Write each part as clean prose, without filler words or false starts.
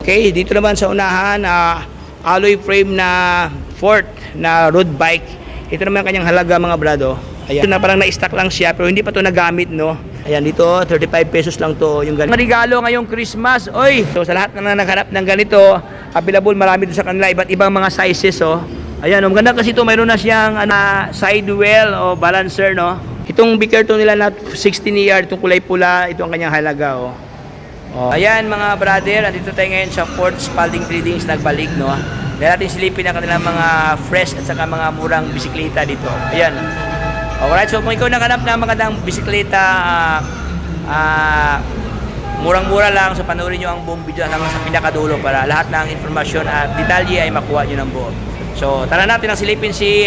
Okay, dito naman sa unahan, alloy frame na Ford na road bike. Ito naman kanyang halaga mga brado. Ayan, ito na parang na-stock lang siya pero hindi pa to nagamit, no. Ayan, dito 35 pesos lang to yung ganito. Regalo ngayong Christmas. Oy, so sa lahat na naghanap ng ganito, available marami dito sa kanila, iba't ibang mga sizes, oh. Ayan, oh, maganda kasi ito, mayroon na siyang side wheel o balancer, no. Itong biker to nila na 16 yard, itong kulay pula, ito ang kanyang halaga, oh. Oh. Ayan mga brother, andito tayo ngayon sa Ford Spalding Tradings, nagbalik, no. Dahil natin silipin ang kanilang mga fresh at saka mga murang bisikleta dito. Ayan. Alright, so kung ikaw naghanap ng magandang bisikleta, murang-mura lang, so panoorin nyo ang buong video hanggang sa pinakadulo para lahat ng informasyon at detalye ay makuha nyo ng buo. So tara natin ang silipin si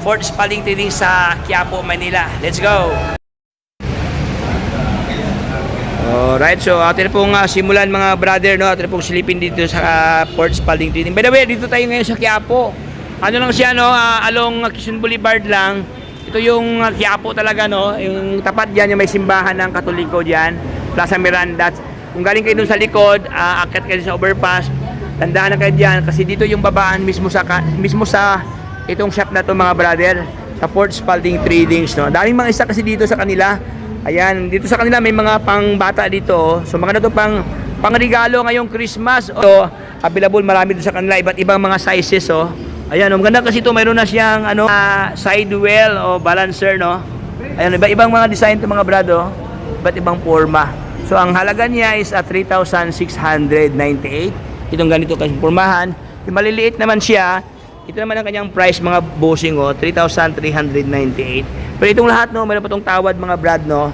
Ford Spalding Tradings sa Quiapo, Manila. Let's go! Alright, so atin pong simulan mga brother, no? Atin pong silipin dito sa Ford Spalding Tradings. By the way, dito tayo ngayon sa Quiapo. Ano lang siya, no? Along Quezon Boulevard lang. Ito yung Quiapo talaga, no? Yung tapat diyan, yung may simbahan ng Katoliko diyan, Plaza Miranda. Kung galing kayo dun sa likod, akyat kayo sa overpass, tandaan na kayo diyan kasi dito yung babaan mismo sa itong shop na to mga brother, sa Ford Spalding Tradings, no? Daming mga isa kasi dito sa kanila. Ayan, dito sa kanila may mga pangbata dito, oh. So maganda to pangregalo ngayong Christmas. So, available marami dito sa kanila, iba't ibang mga sizes, oh. Ayan, oh, maganda kasi ito, mayroon na siyang side wheel o balancer, no. Ayan, iba-ibang mga design to mga brado, iba't ibang forma. So ang halaga niya is 3,698. Itong ganito kasi pormahan. Yung maliliit naman siya, ito naman ang kanyang price mga bossing, oh, 3,398. Pero itong lahat, no, mayroon pa itong tawad mga brad, no.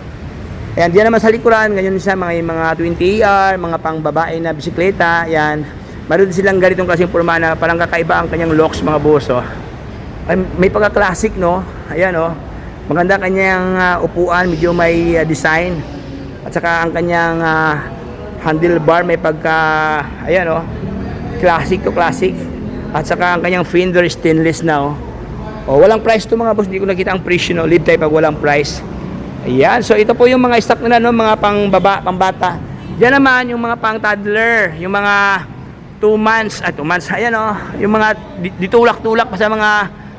Ayan, diyan naman sa likuran, ganyan siya, mga 20R, mga pang babae na bisikleta. Ayan, mayroon silang ganitong klaseng porma na parang kakaiba ang kanyang locks mga boss, oh. Ay, may pagka-classic, no. Ayan, oh. Maganda kanyang upuan, medyo may design. At saka ang kanyang handlebar may pagka, ayan, oh, classic to classic. At saka ang kanyang fender stainless na, oh. Oh, walang price to mga boss, hindi ko nakita ang presyo, no. Leave tayo pag walang price. Ayan, so ito po yung mga stock nila, no, mga pambata. Diyan naman yung mga pang toddler, yung mga 2 months, 2 months, ayan, oh, yung mga ditulak-tulak pa sa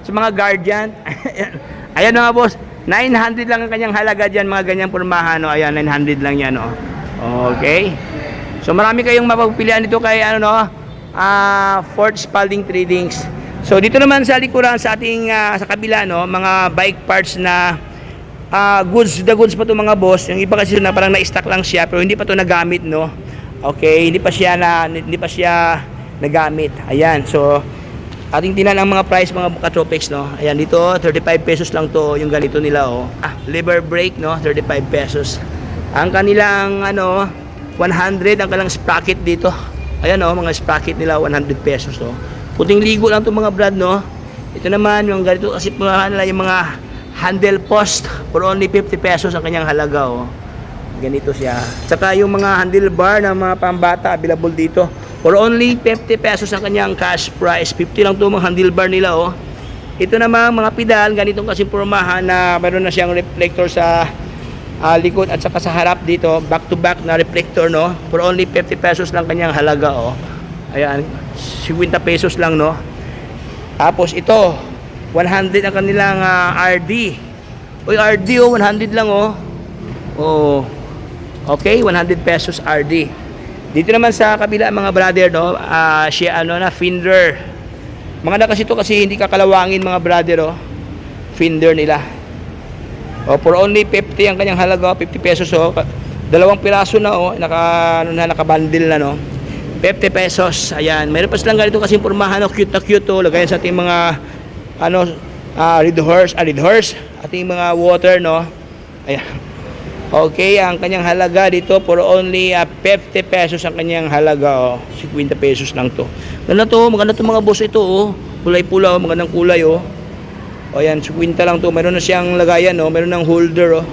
mga guardian. Ayan mga boss, 900 lang ang kanyang halaga diyan, mga ganyang pormahan, no. Ayan, 900 lang yan, no. Okay. So marami kayong mapagpilian dito kay Ford Spalding Tradings. So dito naman sa likuran sa ating sa kabila, no, mga bike parts na goods pa to mga boss. Yung iba kasi na parang na-stock lang siya pero hindi pa to nagamit, no. Okay, hindi pa siya nagamit. Ayan, so ating tingnan ang mga price mga katropics, no. Ayan, dito 35 pesos lang to yung ganito nila, oh. Lever brake, no, 35 pesos. Ang kanilang 100 ang kanilang sprocket dito. Ayan, oh, mga sprocket nila 100 pesos, oh. Puting ligo lang to mga brad, no. Ito naman yung ganito kasi nila yung mga handle post for only 50 pesos ang kanyang halaga, oh. Ganito siya. Tsaka yung mga handlebar na mga pambata available dito for only 50 pesos ang kanyang cash price. 50 lang to mga handlebar nila, oh. Ito naman mga pedal, ganitong kasi pormahan na mayroon na siyang reflector sa likod at saka sa harap dito, back to back na reflector, no. For only 50 pesos lang kanyang halaga, oh. Ayan, 50 pesos lang, no. Tapos ito 100 ang kanilang RD. Oy, RD, oh, 100 lang, oh. Oh. Okay, 100 pesos RD. Dito naman sa kabila mga brother, no, siya Fender. Mga kasi ito kasi hindi kakalawangin mga brother, oh. Fender nila. Oh, for only 50 ang kanyang halaga, 50 pesos, oh. Dalawang piraso na, oh, naka-bundle na, no. 50 pesos. Ayan, mayroon pa silang ganito kasi pormahan, oh, cute na cute, oh. Lagayan sa ating mga red horse, ating mga water, no. Ayan. Okay, ang kanyang halaga dito for only 50 pesos ang kanyang halaga, oh. 50 pesos lang to. Maganda to mga boss ito, oh. Kulay-pula, oh, magandang kulay, oh. O yan, 50 lang to. Meron na siyang lagayan, oh. Meron ng holder, oh.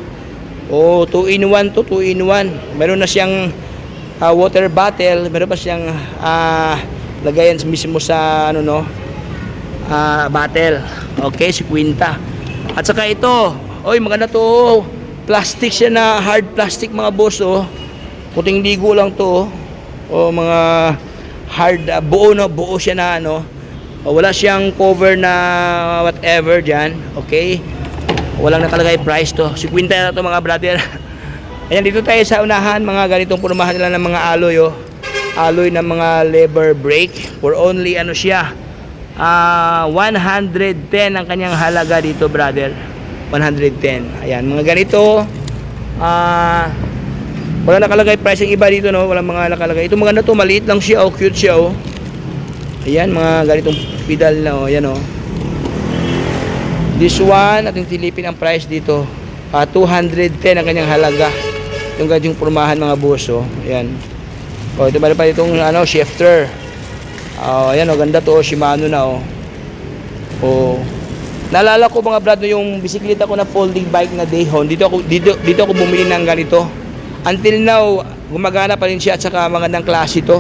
Oh, 2-in-1 to, 2-in-1. Meron na siyang water bottle, meron pa siyang lagayan mismo sa bottle. Okay, 50. At saka ito, oy, maganda to. Plastic siya na hard plastic mga boss, oh. Puting ligo lang to, oh. O mga hard, buo no, buo siya na ano. Wala siyang cover na whatever dyan. Okay, walang nakalagay price to. 50 na to mga brother. Ayan, dito tayo sa unahan, mga ganitong punumahan nila ng mga alloy, oh. Alloy ng mga lever brake. For only ano siya, 110 ang kanyang halaga dito, brother. 110. Ayan, mga ganito. Wala nakalagay price ang iba dito, no? Walang mga nakalagay. Ito maganda to, maliit lang siya, oh. Cute siya, oh. Ayan, mga ganitong pedal na, oh. Ayan, oh. This one, ating silipin ang price dito. 210 ang kanyang halaga. Yung ganitong pormahan, mga buso. Ayan. O, ito pa itong ano, shifter. Ayan, o, ganda to, Shimano na, o. O, naalala ko mga brado yung bisikleta ko na folding bike na Dayhon. Dito ako bumili ng ganito. Until now, gumagana pa rin siya at saka magandang klase to.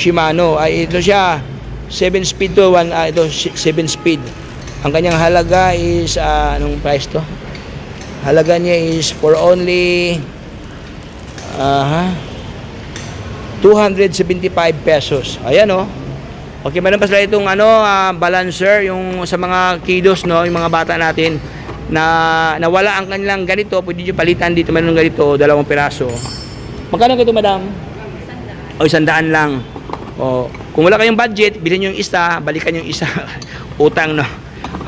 Shimano. Ay, ito siya, 7 speed to, ito 7 speed. Ang kanyang halaga is, anong price to? Halaga niya is for only 275 pesos. Ayan, oh. Okay, meron pa sila itong ano, balancer, yung sa mga kiddos, no, yung mga bata natin na nawala ang kanilang ganito, pwede nyo palitan dito, meron ganito, 2 piraso. Magkano ito, madam? O, 100 lang. O, kung wala kayong budget, bilhin nyo yung isa, balikan yung isa. Utang, no.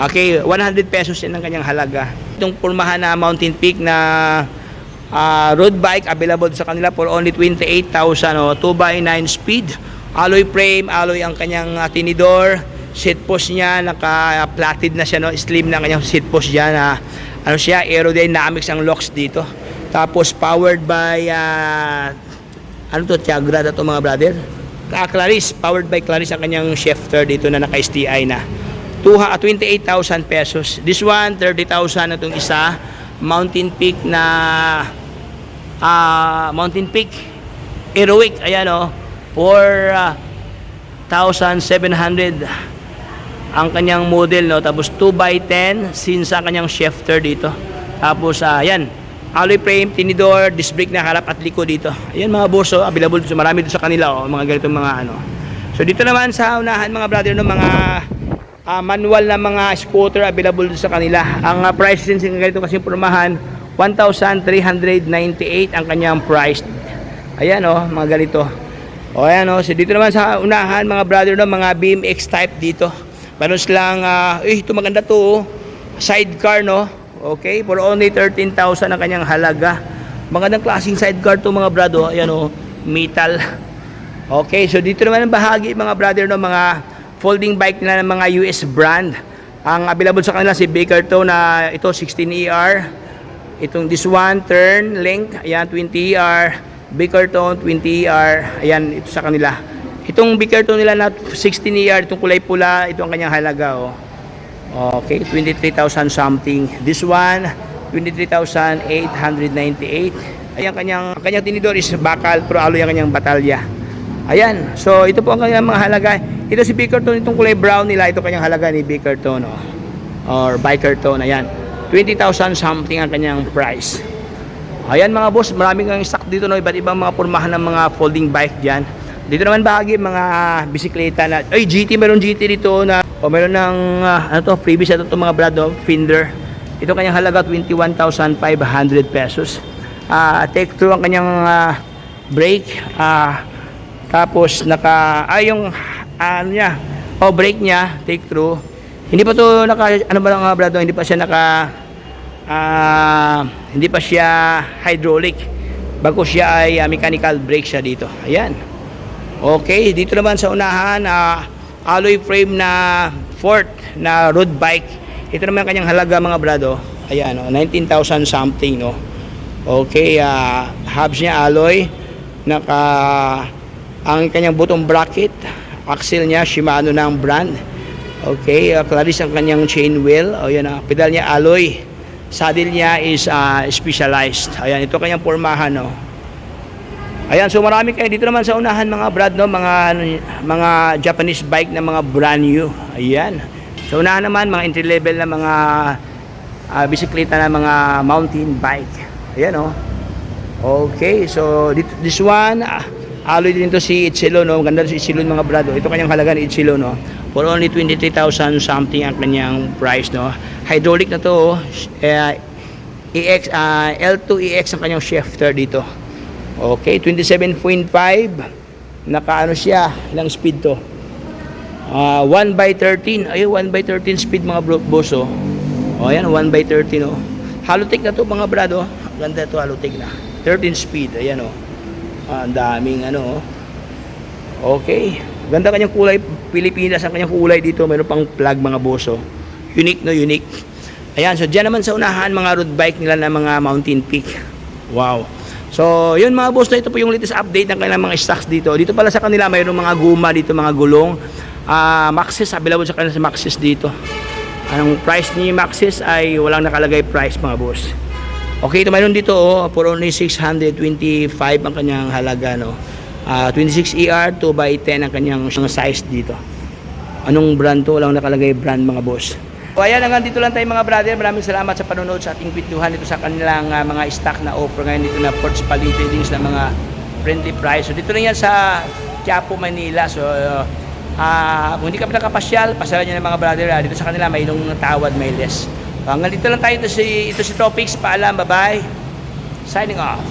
Okay, 100 pesos yan ang kanyang halaga. Itong pulmahan na Mountain Peak na road bike available sa kanila for only 28,000, 2x9 speed, alloy frame, alloy ang kanyang tinidor, seat post niya naka-platted na siya, no, slim na kanyang seat post diyan, ano siya, aerodynamics ang locks dito. Tapos powered by ano to, Tiagra to mga brother, Claris, powered by Claris ang kanyang shifter dito na naka-STI na 28,000 pesos. This one 30,000 na itong isa, Mountain Peak na Mountain Peak Heroic, ayan, oh, 4,700 ang kanyang model, no. Tapos 2x10 since ang kanyang shifter dito. Tapos ayan, alloy frame, tinidor, disc brake na harap at likod dito. Ayan mga boss, oh, available dito, marami dito sa kanila, oh, mga ganitong mga ano. So dito naman sa unahan mga brother, no, mga manual na mga scooter available sa kanila. Ang price din sa ganito kasing pormahan, 1,398 ang kanyang price. Ayan, oh, mga ganito. O ayan, oh, so dito naman sa unahan mga brother, no, mga BMX type dito. Meron silang ito maganda to, oh, sidecar, no. Okay, for only 13,000 ang kanyang halaga. Magandang klaseng sidecar to mga brother. Ayan, oh, metal. Okay, so dito naman ang bahagi mga brother, no, mga folding bike nila ng mga US brand. Ang available sa kanila si Bakerto na ito 16ER. Itong this one turn length, ayan 20ER, Bakerto 20ER. Ayan ito sa kanila. Itong Bakerto nila na 16ER, itong kulay pula, ito ang kanyang halaga, oh. Okay, 23,000 something. This one 23,898. Ayan kanyang tinidor is bakal, pero alloy ang kanyang batalya. Ayan, so ito po ang kanyang mga halaga. Ito si Bakerto, itong kulay brown nila, ito kanyang halaga ni Bakerto, no, or Bakerto, ayan, 20,000 something ang kanyang price. Ayan mga boss, maraming ang stock dito, no, iba't ibang mga pormahan ng mga folding bike dyan. Dito naman bahagi mga bisikleta na, GT, meron GT dito na, o meron ng, ano to, previous ito mga brado, Finder. Ito kanyang halaga, 21,500 pesos. Take through ang kanyang brake, tapos yung ano niya, brake niya, take through. Hindi pa to ano ba lang mga brado, hindi pa siya hydraulic. Bago siya ay mechanical brake siya dito. Ayan. Okay, dito naman sa unahan, alloy frame na Ford na road bike. Ito naman ang kanyang halaga mga brado. Ayan, 19,000 something, no. Okay, hubs niya alloy, ang kanyang butong bracket, axle niya Shimano na ang brand. Okay, Claris ang kanyang chain wheel. O yan, pedal niya alloy. Saddle niya is specialized. Ayan, ito kanyang pormahan, no. Ayan, so marami kayo dito naman sa unahan mga brad, no, mga Japanese bike na mga brand new. Ayan. Sa unahan naman mga entry level na mga bisikleta na mga mountain bike. Ayan, oh. Okay, so this one Alloy din to si Ichilo, no? Maganda si Ichilo mga brado. Ito kanyang halaga ni Ichilo, no? For only 23,000 something ang kanyang price, no? Hydraulic na to, L2EX ang kanyang shifter dito. Okay, 27.5. Naka ano siya, ilang speed to? 1/13. Ay, 1/13 speed mga boss, oh. O, ayan, 1/13, oh. Halotech na to mga brado. Ganda to, Halotech na. 13 speed, ayan, oh. Ang daming ano, oh. Okay. Ganda kanyang kulay. Pilipinas ang kanyang kulay dito. Mayroon pang plug mga boss, oh. Unique, no? Unique. Ayan, so dyan naman sa unahan, mga road bike nila na mga Mountain Peak. Wow. So, yun mga boss, na ito po yung latest update ng kanilang mga stocks dito. Dito pala sa kanila, mayroong mga guma dito, mga gulong. Maxxis, available sa kanila sa Maxxis dito. Anong price ni Maxxis ay walang nakalagay price mga boss. Okay, ito mayroon dito, oh, for only 625 ang kanyang halaga, no. 26ER 2x10 ang kanyang size dito. Anong brand to? Walang nakalagay brand mga boss. So ayan, hanggang dito lang tayo mga brother. Maraming salamat sa panonood sa ating videohan dito sa kanilang mga stock na offer ngayon dito na Ports Spalding Tradings na mga friendly price. So dito na yan sa Quiapo, Manila. So kung hindi ka pa nakapasyal, pasalan nyo na mga brother. Dito sa kanila may nung tawad, may less. So, hanggang dito lang tayo. Ito si Tropics. Paalam, bye bye. Signing off.